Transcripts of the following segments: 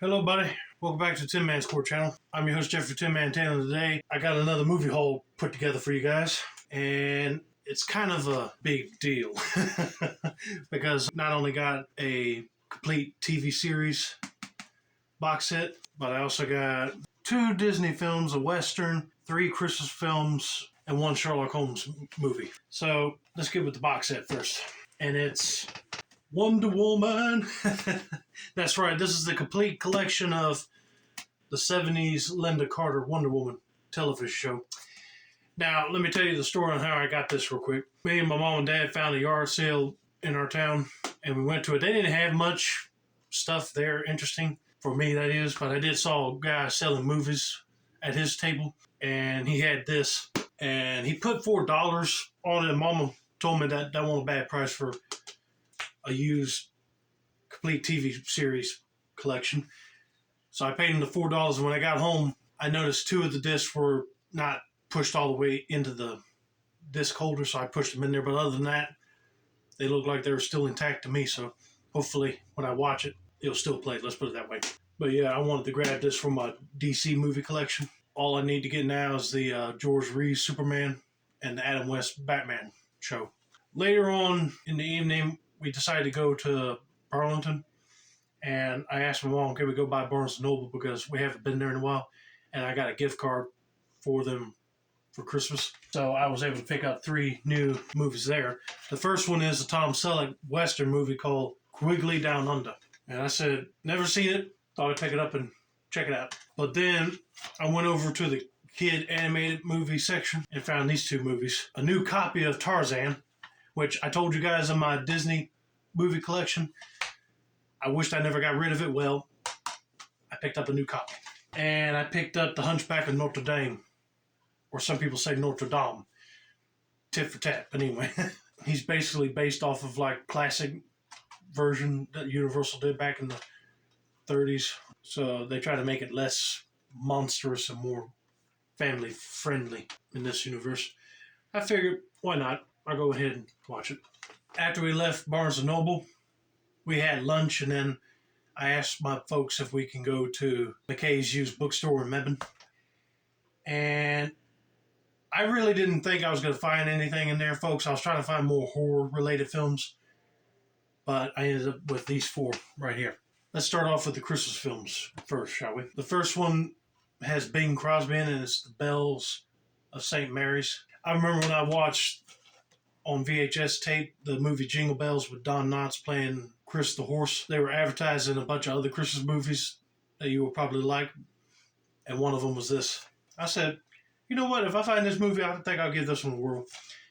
Hello, buddy. Welcome back to Tinmans Court Channel. I'm your host, Jeffrey Tinman Taylor. Today, I got another movie haul put together for you guys, and it's kind of a big deal because not only got a complete TV series box set, but I also got 2 Disney films, a Western, 3 Christmas films, and 1 Sherlock Holmes movie. So let's get with the box set first. And it's Wonder Woman. That's right. This is the complete collection of the 70s Linda Carter Wonder Woman television show. Now, let me tell you the story on how I got this real quick. Me and my mom and dad found a yard sale in our town, and we went to it. They didn't have much stuff there interesting, for me that is, but I did saw a guy selling movies at his table, and he had this, and he put $4 on it, and Mama told me that wasn't a bad price for a used complete TV series collection. So I paid him the $4, and when I got home, I noticed 2 of the discs were not pushed all the way into the disc holder, so I pushed them in there. But other than that, they look like they were still intact to me, so hopefully when I watch it, it'll still play. Let's put it that way. But yeah, I wanted to grab this from my DC movie collection. All I need to get now is the George Reeves Superman and the Adam West Batman show. Later on in the evening, we decided to go to Burlington, and I asked my mom, can we go by Barnes & Noble because we haven't been there in a while, and I got a gift card for them for Christmas. So I was able to pick up 3 new movies there. The first one is a Tom Selleck Western movie called Quigley Down Under. And I said, never seen it, thought I'd pick it up and check it out. But then I went over to the kid animated movie section and found these 2 movies. A new copy of Tarzan, which I told you guys in my Disney movie collection. I wished I never got rid of it. Well, I picked up a new copy. And I picked up The Hunchback of Notre Dame, or some people say Notre Dame. Tit for tat, but anyway. He's basically based off of like classic version that Universal did back in the 30s. So they try to make it less monstrous and more family friendly in this universe. I figured, why not? I'll go ahead and watch it. After we left Barnes & Noble, we had lunch, and then I asked my folks if we can go to McKay's used bookstore in Mebane. And I really didn't think I was going to find anything in there, folks. I was trying to find more horror-related films, but I ended up with these 4 right here. Let's start off with the Christmas films first, shall we? The first one has Bing Crosby in it, and it's The Bells of St. Mary's. I remember when I watched on VHS tape the movie Jingle Bells with Don Knotts playing Chris the Horse. They were advertising a bunch of other Christmas movies that you will probably like, and one of them was this. I said, you know what, if I find this movie, I think I'll give this one a whirl.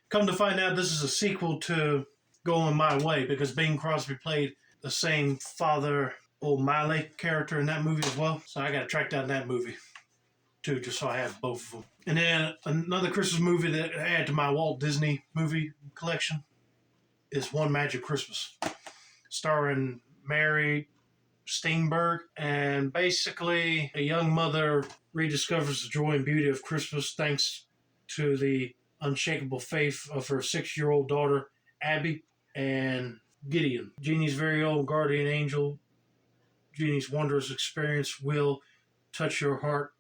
Come to find out, this is a sequel to Going My Way, because Bing Crosby played the same Father O'Malley character in that movie as well. So I got to track down that movie too, just so I have both of them. And then another Christmas movie that I add to my Walt Disney movie collection is One Magic Christmas, starring Mary Steenburgen. And basically, a young mother rediscovers the joy and beauty of Christmas thanks to the unshakable faith of her 6-year-old daughter, Abby, and Gideon. Jeannie's very own guardian angel. Jeannie's wondrous experience will touch your heart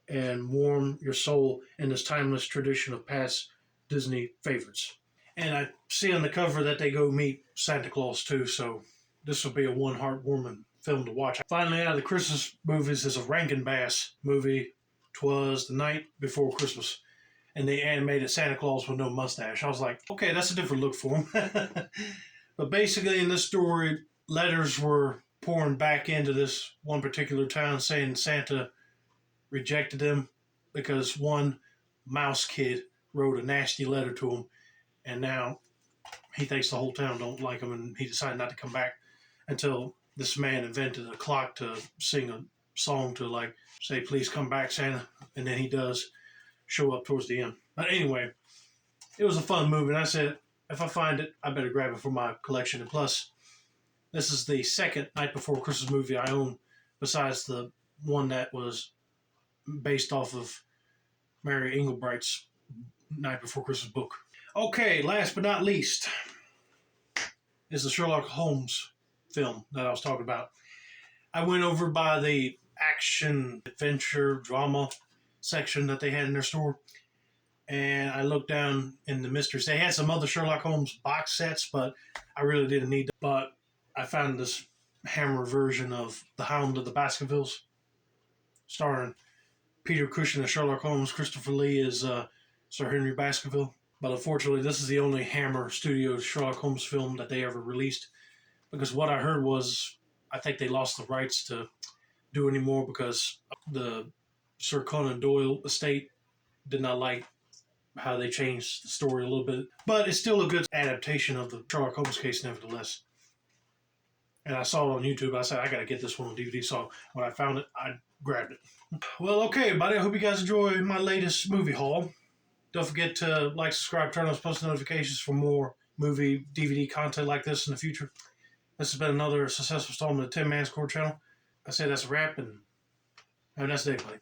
and warm your soul in this timeless tradition of past Disney favorites. And I see on the cover that they go meet Santa Claus too, so this will be a one heartwarming film to watch. Finally, out of the Christmas movies is a Rankin Bass movie, 'Twas the Night Before Christmas, and they animated Santa Claus with no mustache. I was like, okay, that's a different look for him. But basically in this story, letters were pouring back into this one particular town saying Santa rejected them because one mouse kid wrote a nasty letter to him, and now he thinks the whole town don't like him, and he decided not to come back until this man invented a clock to sing a song to, like, say, please come back, Santa, and then he does show up towards the end. But anyway, it was a fun movie, and I said, if I find it, I better grab it for my collection. And plus, this is the second Night Before Christmas movie I own, besides the one that was based off of Mary Englebright's Night Before Christmas book. Okay, last but not least is the Sherlock Holmes film that I was talking about. I went over by the action, adventure, drama section that they had in their store, and I looked down in the mysteries. They had some other Sherlock Holmes box sets, but I really didn't need them. But I found this Hammer version of The Hound of the Baskervilles, starring Peter Cushing as Sherlock Holmes. Christopher Lee is Sir Henry Baskerville. But unfortunately, this is the only Hammer Studios Sherlock Holmes film that they ever released. Because what I heard was, I think they lost the rights to do anymore because the Sir Conan Doyle estate did not like how they changed the story a little bit. But it's still a good adaptation of the Sherlock Holmes case, nevertheless. And I saw it on YouTube. I said, I got to get this one on DVD. So when I found it, I grabbed it. Well, okay, everybody. I hope you guys enjoy my latest movie haul. Don't forget to like, subscribe, turn on post notifications for more movie DVD content like this in the future. This has been another successful installment of the Tinmans channel. I say that's a wrap, and have a nice day, buddy.